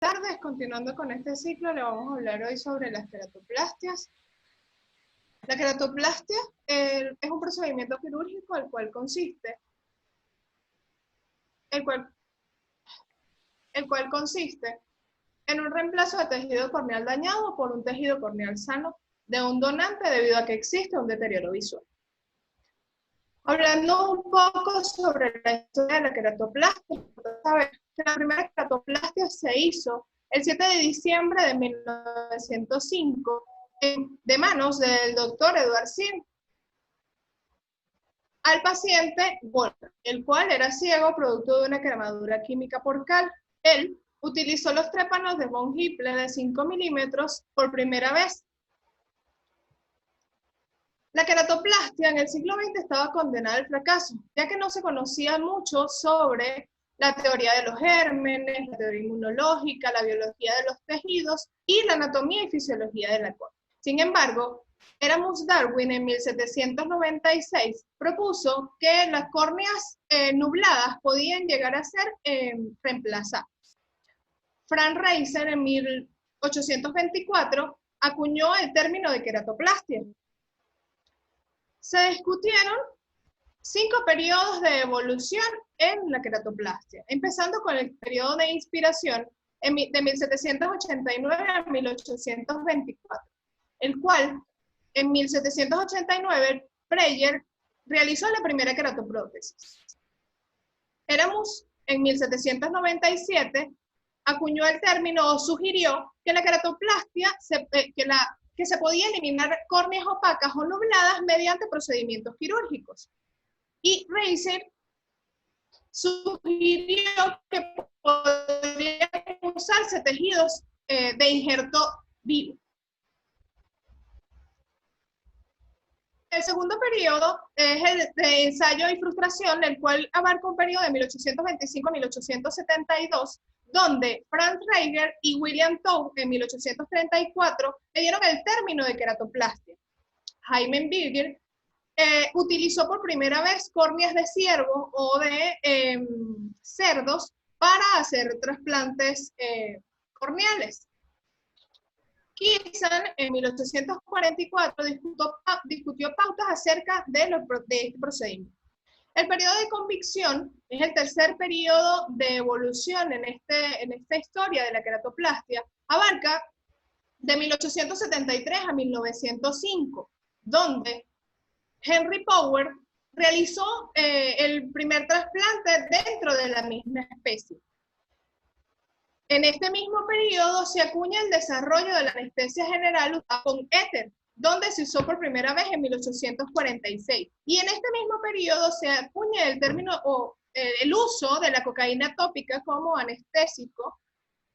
Tardes, continuando con este ciclo, le vamos a hablar hoy sobre las queratoplastias. La queratoplastia es un procedimiento quirúrgico el cual consiste en un reemplazo de tejido corneal dañado por un tejido corneal sano de un donante debido a que existe un deterioro visual. Hablando un poco sobre la historia de la queratoplastia, saber que la primera queratoplastia se hizo el 7 de diciembre de 1905 de manos del doctor Edward Sirk al paciente Wolfer, el cual era ciego producto de una quemadura química por cal. Él utilizó los trépanos de von Hippler de 5 milímetros por primera vez. La queratoplastia en el siglo XX estaba condenada al fracaso, ya que no se conocía mucho sobre la teoría de los gérmenes, la teoría inmunológica, la biología de los tejidos y la anatomía y fisiología de la córnea. Sin embargo, Erasmus Darwin en 1796 propuso que las córneas nubladas podían llegar a ser reemplazadas. Franz Reiser en 1824 acuñó el término de queratoplastia. Se discutieron 5 periodos de evolución en la queratoplastia, empezando con el periodo de inspiración de 1789 a 1824, el cual en 1789 Preyer realizó la primera queratoprótesis. Erasmus en 1797 acuñó el término o sugirió que la queratoplastia que se podía eliminar córneas opacas o nubladas mediante procedimientos quirúrgicos. Y Reiser sugirió que podrían usarse tejidos de injerto vivo. El segundo periodo es el de ensayo y frustración, el cual abarca un periodo de 1825 a 1872, donde Franz Reiger y William Taub en 1834 le dieron el término de queratoplastia. Jaime Birger utilizó por primera vez córneas de ciervo o de cerdos para hacer trasplantes corneales. Kirsan en 1844 discutió pautas acerca de este procedimiento. El periodo de convicción es el tercer periodo de evolución en esta historia de la queratoplastia. Abarca de 1873 a 1905, donde Henry Power realizó el primer trasplante dentro de la misma especie. En este mismo periodo se acuña el desarrollo de la anestesia general con éter, donde se usó por primera vez en 1846. Y en este mismo periodo se acuña el término o el uso de la cocaína tópica como anestésico,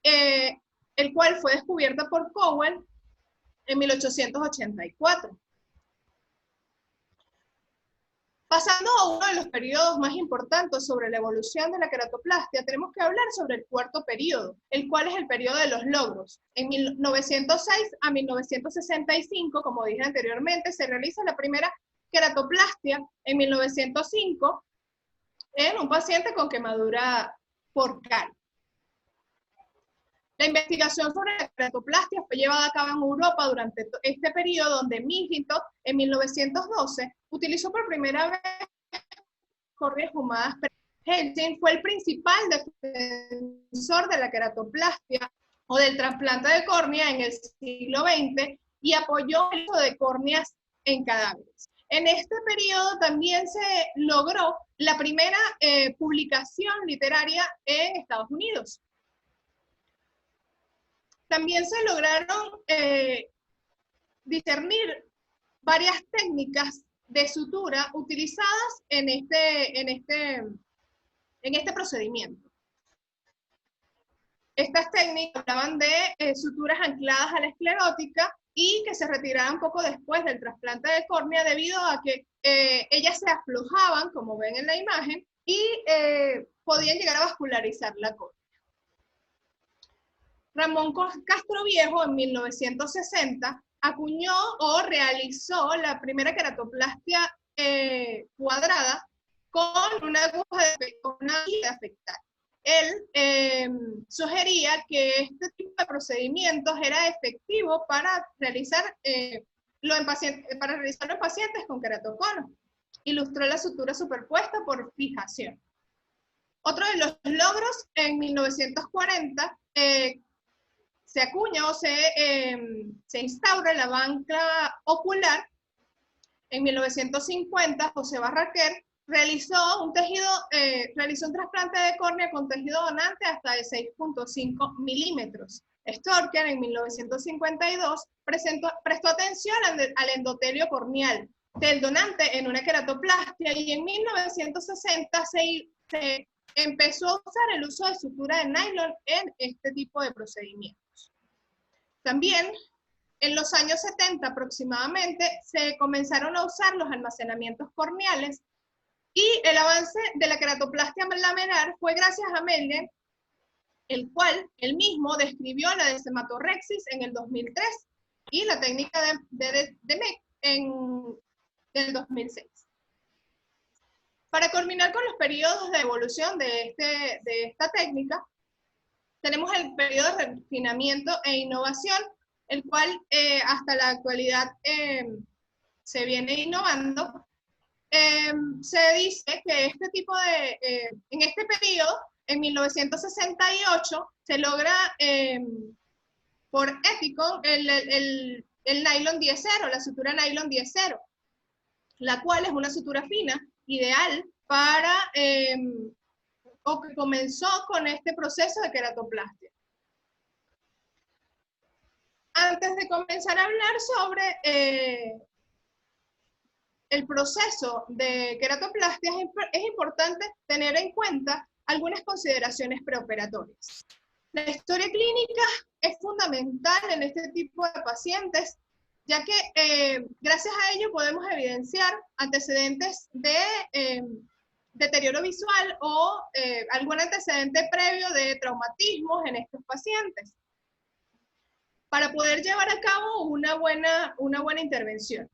el cual fue descubierta por Powell en 1884. Pasando a uno de los periodos más importantes sobre la evolución de la queratoplastia, tenemos que hablar sobre el cuarto periodo, el cual es el periodo de los logros. En 1906 a 1965, como dije anteriormente, se realiza la primera queratoplastia en 1905 en un paciente con quemadura por cal. La investigación sobre la queratoplastia fue llevada a cabo en Europa durante este periodo, donde McIntosh en 1912 utilizó por primera vez córneas humadas. Helsing fue el principal defensor de la queratoplastia o del trasplante de córnea en el siglo XX y apoyó el uso de córneas en cadáveres. En este periodo también se logró la primera publicación literaria en Estados Unidos. También se lograron discernir varias técnicas de sutura utilizadas en este procedimiento. Estas técnicas hablaban de suturas ancladas a la esclerótica y que se retiraban poco después del trasplante de córnea debido a que ellas se aflojaban, como ven en la imagen, y podían llegar a vascularizar la córnea. Ramón Castroviejo en 1960 acuñó o realizó la primera queratoplastia cuadrada con una aguja de afectar. él sugería que este tipo de procedimientos era efectivo para realizarlo en pacientes con queratocono. Ilustró la sutura superpuesta por fijación. Otro de los logros, en 1940, se acuña o se instaura la banca ocular. En 1950, José Barraquer realizó un trasplante de córnea con tejido donante hasta de 6.5 milímetros. Storker, en 1952, prestó atención al endotelio corneal del donante en una queratoplastia, y en 1960 se empezó a usar el uso de sutura de nylon en este tipo de procedimientos. También, en los años 70 aproximadamente, se comenzaron a usar los almacenamientos corneales, y el avance de la queratoplastia laminar fue gracias a Mellen, el cual él mismo describió la desematorrhexis en el 2003 y la técnica de Meck en el 2006. Para culminar con los periodos de evolución de esta técnica, tenemos el periodo de refinamiento e innovación, el cual hasta la actualidad se viene innovando. Se dice que en este periodo, en 1968, se logra por Ethicon el nylon 10-0, la sutura nylon 10-0, la cual es una sutura fina, ideal para, o que comenzó con este proceso de queratoplastia. Antes de comenzar a hablar sobre el proceso de queratoplastia, es importante tener en cuenta algunas consideraciones preoperatorias. La historia clínica es fundamental en este tipo de pacientes, ya que gracias a ello podemos evidenciar antecedentes de deterioro visual o algún antecedente previo de traumatismos en estos pacientes, para poder llevar a cabo una buena intervención.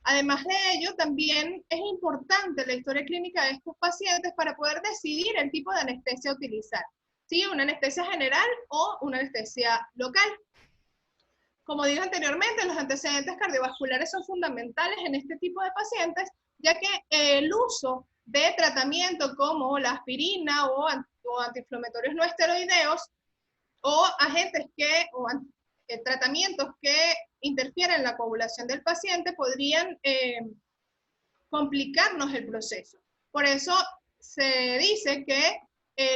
Además de ello, también es importante la historia clínica de estos pacientes para poder decidir el tipo de anestesia a utilizar, ¿sí? Una anestesia general o una anestesia local. Como dije anteriormente, los antecedentes cardiovasculares son fundamentales en este tipo de pacientes, ya que el uso de tratamiento como la aspirina o antiinflamatorios no esteroideos o agentes tratamientos que interfieren en la coagulación del paciente podrían complicarnos el proceso. Por eso se dice que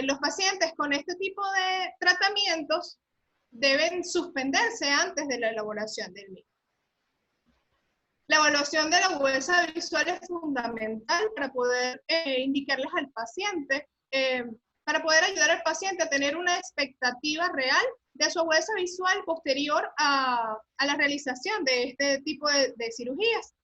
los pacientes con este tipo de tratamientos deben suspenderse antes de la elaboración del mismo. La evaluación de la agudeza visual es fundamental para poder indicarles al paciente, para poder ayudar al paciente a tener una expectativa real de su agudeza visual posterior a la realización de este tipo de cirugías.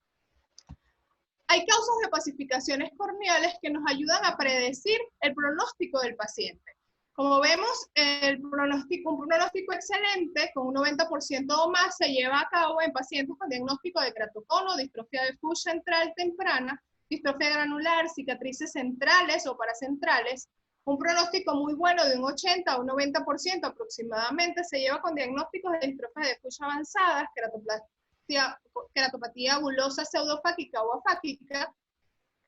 Hay causas de opacificaciones corneales que nos ayudan a predecir el pronóstico del paciente. Como vemos, un pronóstico excelente, con un 90% o más, se lleva a cabo en pacientes con diagnóstico de queratocono, distrofia de Fuchs central temprana, distrofia granular, cicatrices centrales o paracentrales. Un pronóstico muy bueno de un 80 o un 90% aproximadamente se lleva con diagnósticos de distrofia de Fuchs avanzadas, queratopatía bulosa pseudofáquica o afáquica,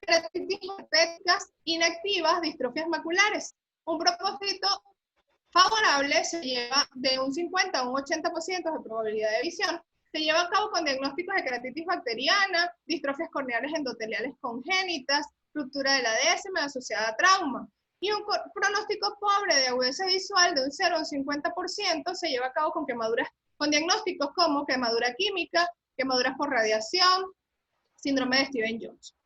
queratitis herpéticas inactivas, distrofias maculares. Un propósito favorable se lleva de un 50 a un 80% de probabilidad de visión. Se lleva a cabo con diagnósticos de queratitis bacteriana, distrofias corneales endoteliales congénitas, ruptura de la décima asociada a trauma. Y un pronóstico pobre de agudeza visual de un 0 a un 50% se lleva a cabo con quemaduras, con diagnósticos como quemadura química, quemaduras por radiación, síndrome de Stevens-Johnson.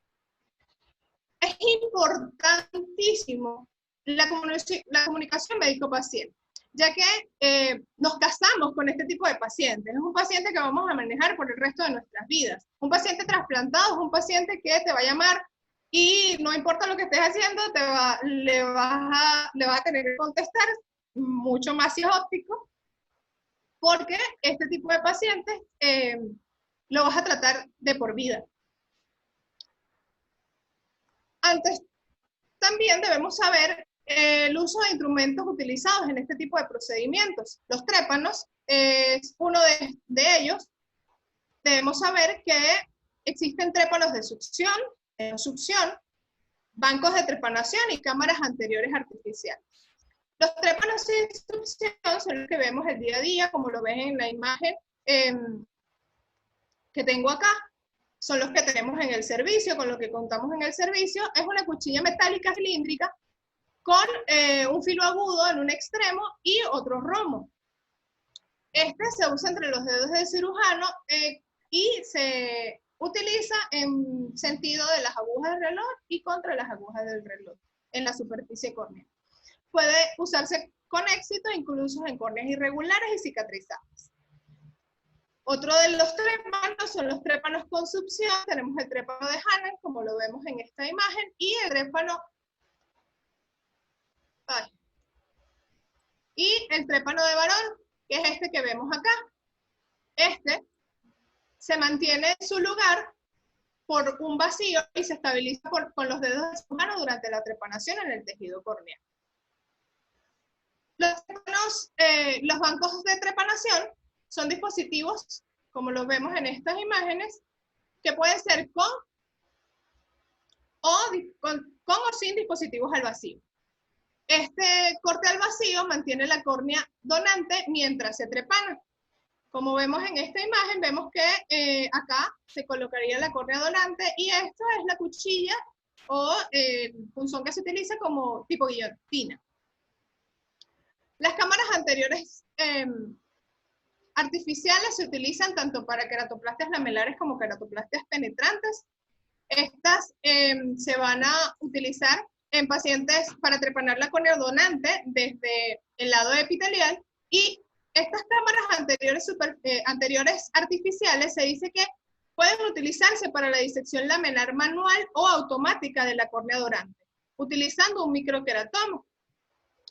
Es importantísimo la comunicación médico-paciente, ya que nos casamos con este tipo de pacientes. Es un paciente que vamos a manejar por el resto de nuestras vidas. Un paciente trasplantado es un paciente que te va a llamar y no importa lo que estés haciendo, le vas a tener que contestar, mucho más si es óptico, porque este tipo de pacientes lo vas a tratar de por vida. Antes, también debemos saber el uso de instrumentos utilizados en este tipo de procedimientos. Los trépanos es uno de ellos. Debemos saber que existen trépanos de succión, bancos de trepanación y cámaras anteriores artificiales. Los trépanos de succión son los que vemos el día a día, como lo ven en la imagen que tengo acá. Son los que tenemos en el servicio, con lo que contamos en el servicio. Es una cuchilla metálica cilíndrica con un filo agudo en un extremo y otro romo. Este se usa entre los dedos del cirujano y se utiliza en sentido de las agujas del reloj y contra las agujas del reloj en la superficie córnea. Puede usarse con éxito incluso en córneas irregulares y cicatrizadas. Otro de los trépanos son los trépanos con succión. Tenemos el trépano de Hanan, como lo vemos en esta imagen, y el trépano de Barón, que es este que vemos acá. Este se mantiene en su lugar por un vacío y se estabiliza con los dedos de su mano durante la trepanación en el tejido corneal. Los bancos de trepanación son dispositivos, como los vemos en estas imágenes, que pueden ser con o sin dispositivos al vacío. Este corte al vacío mantiene la córnea donante mientras se trepana. Como vemos en esta imagen, vemos que acá se colocaría la córnea donante y esto es la cuchilla o punzón que se utiliza como tipo guillotina. Las cámaras anteriores artificiales se utilizan tanto para queratoplastias lamelares como queratoplastias penetrantes. Estas se van a utilizar en pacientes para trepanar la córnea donante desde el lado epitelial, y estas cámaras anteriores artificiales se dice que pueden utilizarse para la disección lamelar manual o automática de la córnea donante, utilizando un microqueratoma,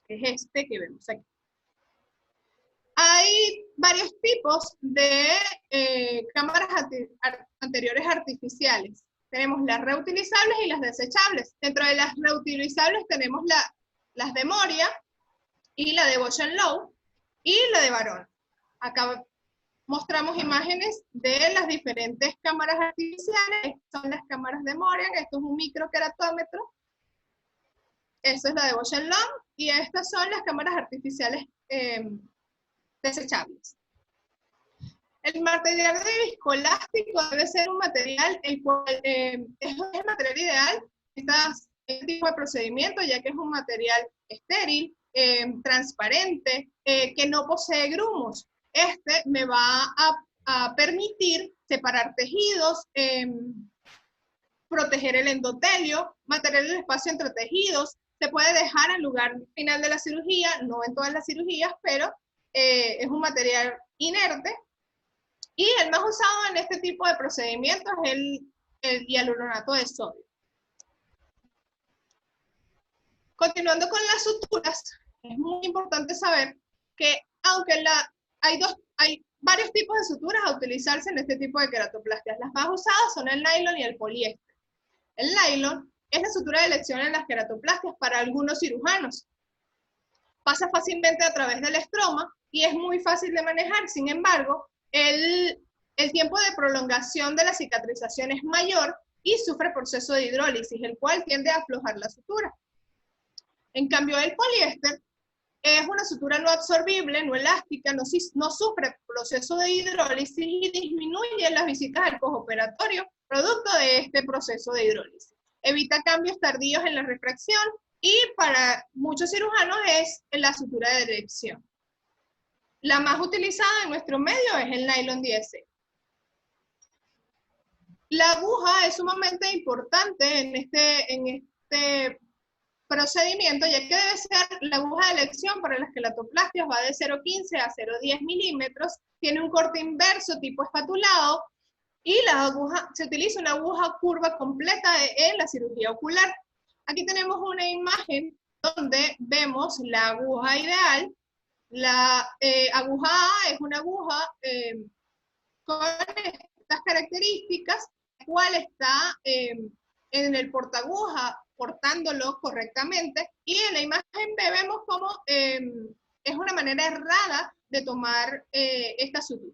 que es este que vemos aquí. Hay varios tipos de cámaras anteriores artificiales. Tenemos las reutilizables y las desechables. Dentro de las reutilizables tenemos las de Moria y la de Bosch & Lowe y la de Barón. Acá mostramos imágenes de las diferentes cámaras artificiales. Estas son las cámaras de Moria, esto es un microqueratómetro. Esta es la de Bosch & Lowe y estas son las cámaras artificiales desechables. El material de viscoelástico debe ser un material el cual es el material ideal este tipo de procedimiento, ya que es un material estéril, transparente, que no posee grumos. Este me va a permitir separar tejidos, proteger el endotelio, mantener el espacio entre tejidos. Se puede dejar al lugar final de la cirugía, no en todas las cirugías, pero es un material inerte. Y el más usado en este tipo de procedimientos es el hialuronato de sodio. Continuando con las suturas, es muy importante saber que aunque hay varios tipos de suturas a utilizarse en este tipo de queratoplastias, las más usadas son el nylon y el poliéster. El nylon es la sutura de elección en las queratoplastias para algunos cirujanos. Pasa fácilmente a través del estroma y es muy fácil de manejar. Sin embargo, el tiempo de prolongación de la cicatrización es mayor y sufre proceso de hidrólisis, el cual tiende a aflojar la sutura. En cambio, el poliéster es una sutura no absorbible, no elástica, no sufre proceso de hidrólisis y disminuye las visitas al postoperatorio producto de este proceso de hidrólisis. Evita cambios tardíos en la refracción y para muchos cirujanos es la sutura de elección. La más utilizada en nuestro medio es el nylon 10C. La aguja es sumamente importante en este procedimiento, ya que debe ser la aguja de elección para las quelatoplastias, va de 0,15 a 0,10 milímetros, tiene un corte inverso tipo espatulado, y se utiliza una aguja curva completa en la cirugía ocular. Aquí tenemos una imagen donde vemos la aguja ideal. La aguja A es una aguja con estas características, la cual está en el portaaguja portándolo correctamente, y en la imagen B vemos cómo es una manera errada de tomar esta sutura.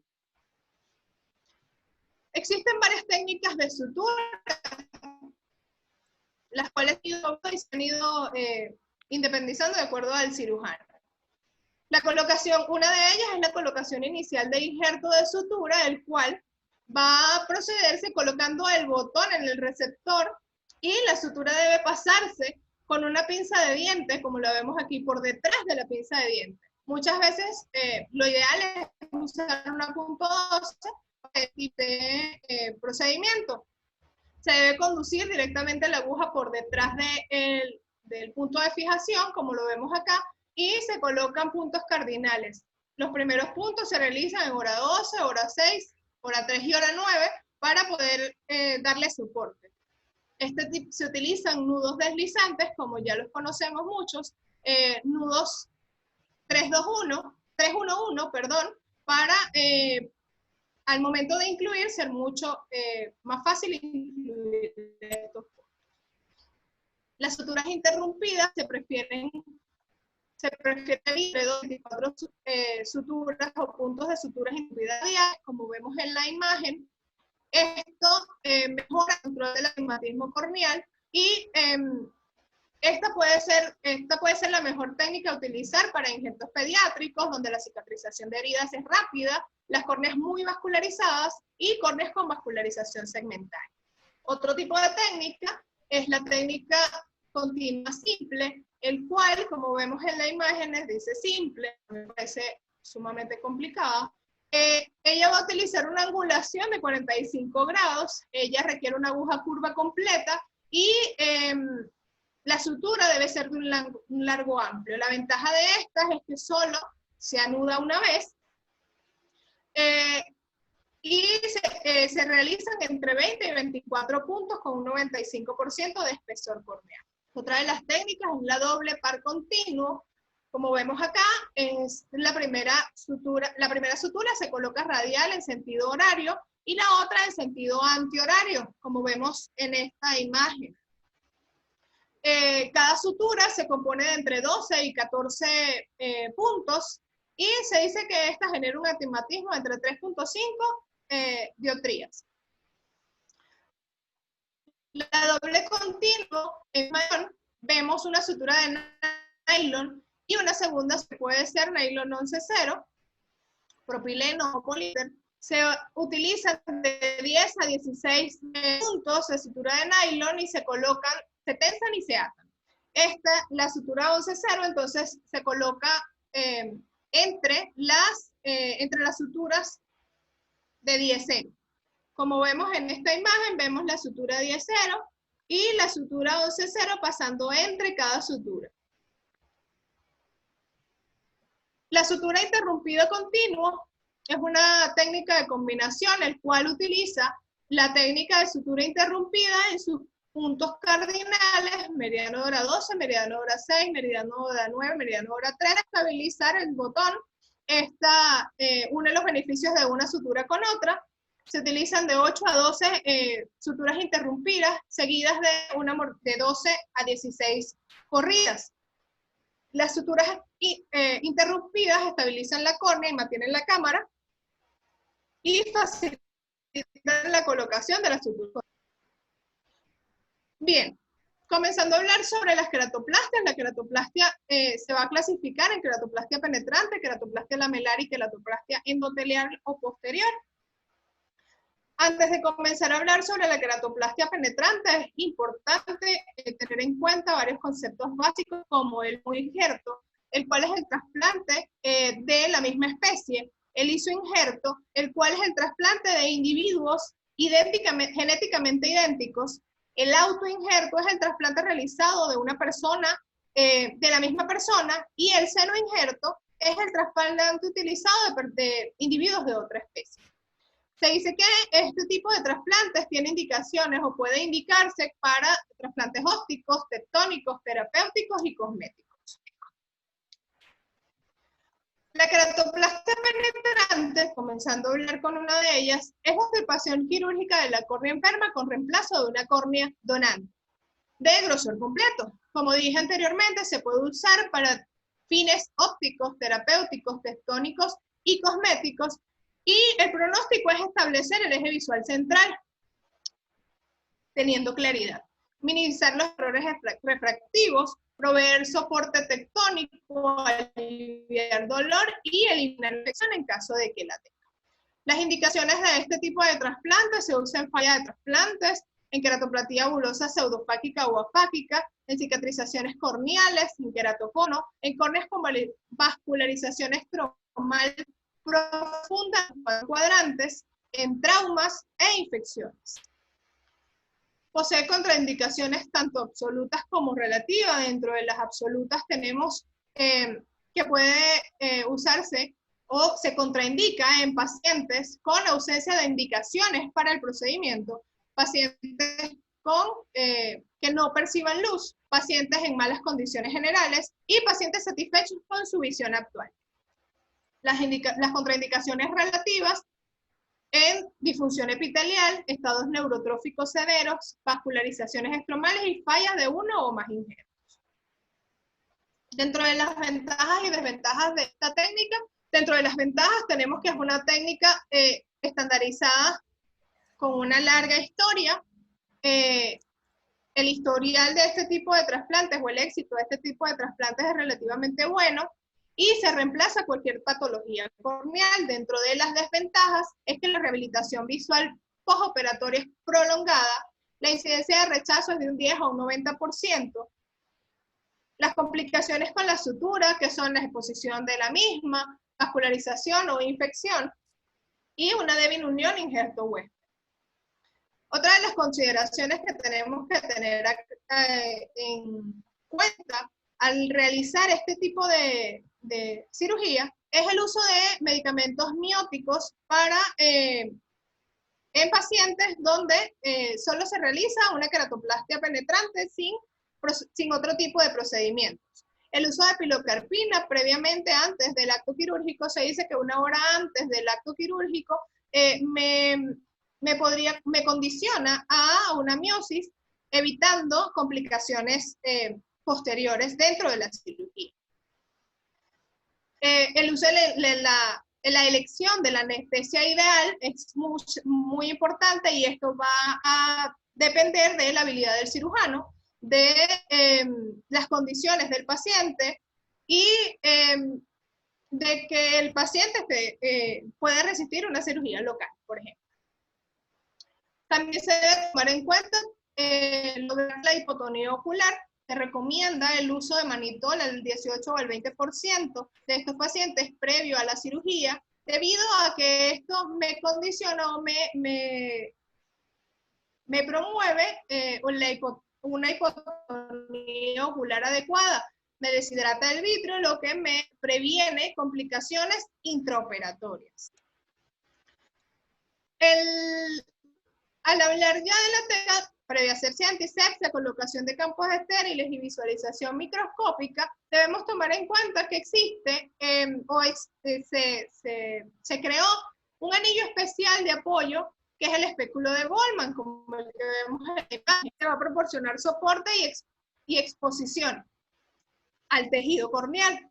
Existen varias técnicas de sutura, las cuales se han ido independizando de acuerdo al cirujano. La colocación, una de ellas es la colocación inicial de injerto de sutura, el cual va a procederse colocando el botón en el receptor, y la sutura debe pasarse con una pinza de dientes, como la vemos aquí, por detrás de la pinza de dientes. Muchas veces lo ideal es usar una .12 para este tipo de procedimiento. Se debe conducir directamente la aguja por detrás del punto de fijación, como lo vemos acá, y se colocan puntos cardinales. Los primeros puntos se realizan en hora 12, hora 6, hora 3 y hora 9 para poder darle soporte. Se utilizan nudos deslizantes, como ya los conocemos muchos, nudos 3-1-1, perdón, para al momento de incluir ser mucho más fácil incluir estos puntos. Las suturas interrumpidas se prefieren entre 24 suturas o puntos de suturas interrumpidas, como vemos en la imagen. Esto mejora el control del astigmatismo corneal, y esta puede ser la mejor técnica a utilizar para injertos pediátricos, donde la cicatrización de heridas es rápida, las córneas muy vascularizadas y córneas con vascularización segmental. Otro tipo de técnica es la técnica continua simple, el cual, como vemos en la imagen, dice simple, me parece sumamente complicada. Ella va a utilizar una angulación de 45 grados, ella requiere una aguja curva completa, y la sutura debe ser de un largo amplio. La ventaja de estas es que solo se anuda una vez, y se realizan entre 20 y 24 puntos con un 95% de espesor corneal. Otra de las técnicas es la doble par continuo. Como vemos acá, es la primera sutura se coloca radial en sentido horario y la otra en sentido antihorario, como vemos en esta imagen. Cada sutura se compone de entre 12 y 14 puntos, y se dice que esta genera un astigmatismo entre 3.5 dioptrías. La doble continuo es mayor, vemos una sutura de nylon y una segunda puede ser nylon 11-0, propileno o políester. Se utilizan de 10 a 16 puntos de sutura de nylon y se colocan, se tensan y se atan. La sutura 11-0, entonces se coloca entre las suturas de 10-0. Como vemos en esta imagen, vemos la sutura 10-0 y la sutura 11-0 pasando entre cada sutura. La sutura interrumpido continuo es una técnica de combinación, el cual utiliza la técnica de sutura interrumpida en sus puntos cardinales, meridiano de hora 12, meridiano de hora 6, meridiano de hora 9, meridiano de hora 3, estabilizar el botón. Esta une los beneficios de una sutura con otra. Se utilizan de 8 a 12 suturas interrumpidas, seguidas de 12 a 16 corridas. Las suturas interrumpidas estabilizan la córnea y mantienen la cámara y facilitan la colocación de las suturas. Bien, comenzando a hablar sobre las queratoplastia. La queratoplastia se va a clasificar en queratoplastia penetrante, queratoplastia lamelar y queratoplastia endotelial o posterior. Antes de comenzar a hablar sobre la queratoplastia penetrante, es importante tener en cuenta varios conceptos básicos como el injerto, el cual es el trasplante de la misma especie, el isoinjerto, el cual es el trasplante de individuos genéticamente idénticos, el autoinjerto es el trasplante realizado de una persona, de la misma persona, y el senoinjerto es el trasplante utilizado de individuos de otra especie. Se dice que este tipo de trasplantes tiene indicaciones o puede indicarse para trasplantes ópticos, tectónicos, terapéuticos y cosméticos. La queratoplastia penetrante, comenzando a hablar con una de ellas, es la extirpación quirúrgica de la córnea enferma con reemplazo de una córnea donante. de grosor completo. Como dije anteriormente, se puede usar para fines ópticos, terapéuticos, tectónicos y cosméticos, y el pronóstico es establecer el eje visual central, teniendo claridad, minimizar los errores refractivos, proveer soporte tectónico, aliviar dolor y eliminar infección en caso de que la tenga. Las indicaciones de este tipo de trasplantes se usan en falla de trasplantes, en queratoplatía bulosa pseudofáquica o afáquica, en cicatrizaciones corneales, en queratocono, en córneas con vascularización estromal profunda en cuadrantes, en traumas e infecciones. Posee contraindicaciones tanto absolutas como relativas. Dentro de las absolutas tenemos que puede usarse o se contraindica en pacientes con ausencia de indicaciones para el procedimiento, pacientes con, que no perciban luz, pacientes en malas condiciones generales y pacientes satisfechos con su visión actual. Las contraindicaciones relativas en disfunción epitelial, estados neurotróficos severos, vascularizaciones estromales y fallas de uno o más injertos. Dentro de las ventajas y desventajas de esta técnica, dentro de las ventajas tenemos que es una técnica estandarizada con una larga historia. El historial de este tipo de trasplantes o el éxito de este tipo de trasplantes es relativamente bueno y se reemplaza cualquier patología corneal. Dentro de las desventajas es que la rehabilitación visual postoperatoria es prolongada, la incidencia de rechazo es de un 10 a un 90%, las complicaciones con la sutura, que son la exposición de la misma, vascularización o infección, y una débil unión injerto-huésped. Otra de las consideraciones que tenemos que tener en cuenta al realizar este tipo de cirugía es el uso de medicamentos mióticos para, en pacientes donde solo se realiza una queratoplastia penetrante sin otro tipo de procedimientos. El uso de pilocarpina previamente antes del acto quirúrgico, se dice que una hora antes del acto quirúrgico me condiciona a una miosis, evitando complicaciones posteriores dentro de la cirugía. El uso de la elección de la anestesia ideal es muy importante, y esto va a depender de la habilidad del cirujano, de las condiciones del paciente y de que el paciente pueda resistir una cirugía local, por ejemplo. También se debe tomar en cuenta lograr la hipotonía ocular. Se recomienda el uso de manitol al 18 o al 20% de estos pacientes previo a la cirugía, debido a que esto me condiciona o me promueve una hipotonía ocular adecuada. Me deshidrata el vitrio, lo que me previene complicaciones intraoperatorias. Al hablar ya de la técnica, previa asepsia, antisepsia, colocación de campos estériles y visualización microscópica, debemos tomar en cuenta que existe se creó un anillo especial de apoyo, que es el espéculo de Goldman, como el que vemos en la imagen, que va a proporcionar soporte y exposición al tejido corneal.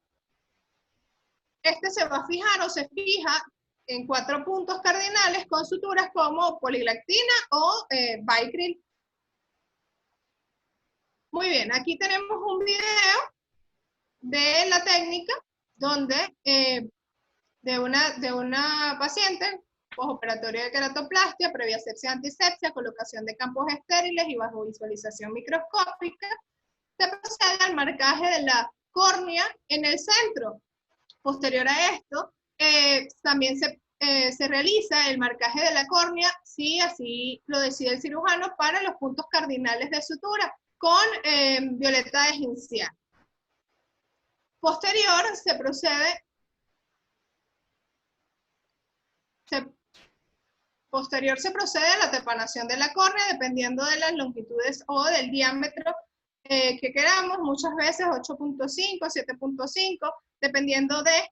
Este se va a fijar o se fija en 4 puntos cardinales con suturas como poliglactina o Vicryl. Muy bien, aquí tenemos un video de la técnica donde de una paciente postoperatoria de queratoplastia, previa asepsia antisepsia, colocación de campos estériles y bajo visualización microscópica, se procede al marcaje de la córnea en el centro. Posterior a esto, también se realiza el marcaje de la córnea, si así lo decide el cirujano, para los puntos cardinales de sutura, con violeta de Ginseng. Posterior se procede a la trepanación de la córnea, dependiendo de las longitudes o del diámetro que queramos, muchas veces 8.5, 7.5, dependiendo de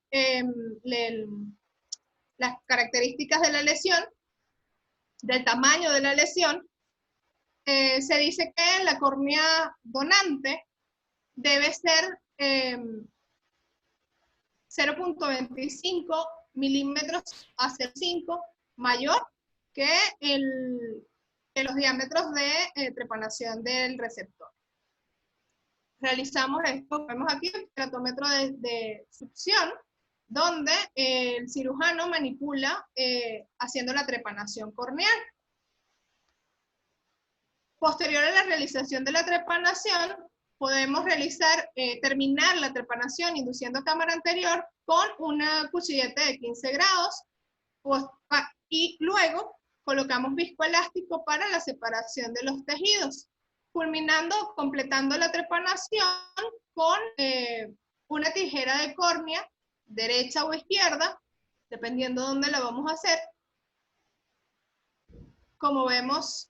las características de la lesión, del tamaño de la lesión. se dice que la córnea donante debe ser 0.25 milímetros a 0.5 mayor que los diámetros de trepanación del receptor. Realizamos esto, vemos aquí el queratómetro de succión, donde el cirujano manipula haciendo la trepanación corneal. Posterior a la realización de la trepanación, podemos terminar la trepanación induciendo cámara anterior con una cuchilleta de 15 grados y luego colocamos viscoelástico para la separación de los tejidos, completando la trepanación con una tijera de córnea, derecha o izquierda, dependiendo de dónde la vamos a hacer, como vemos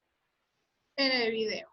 en el video.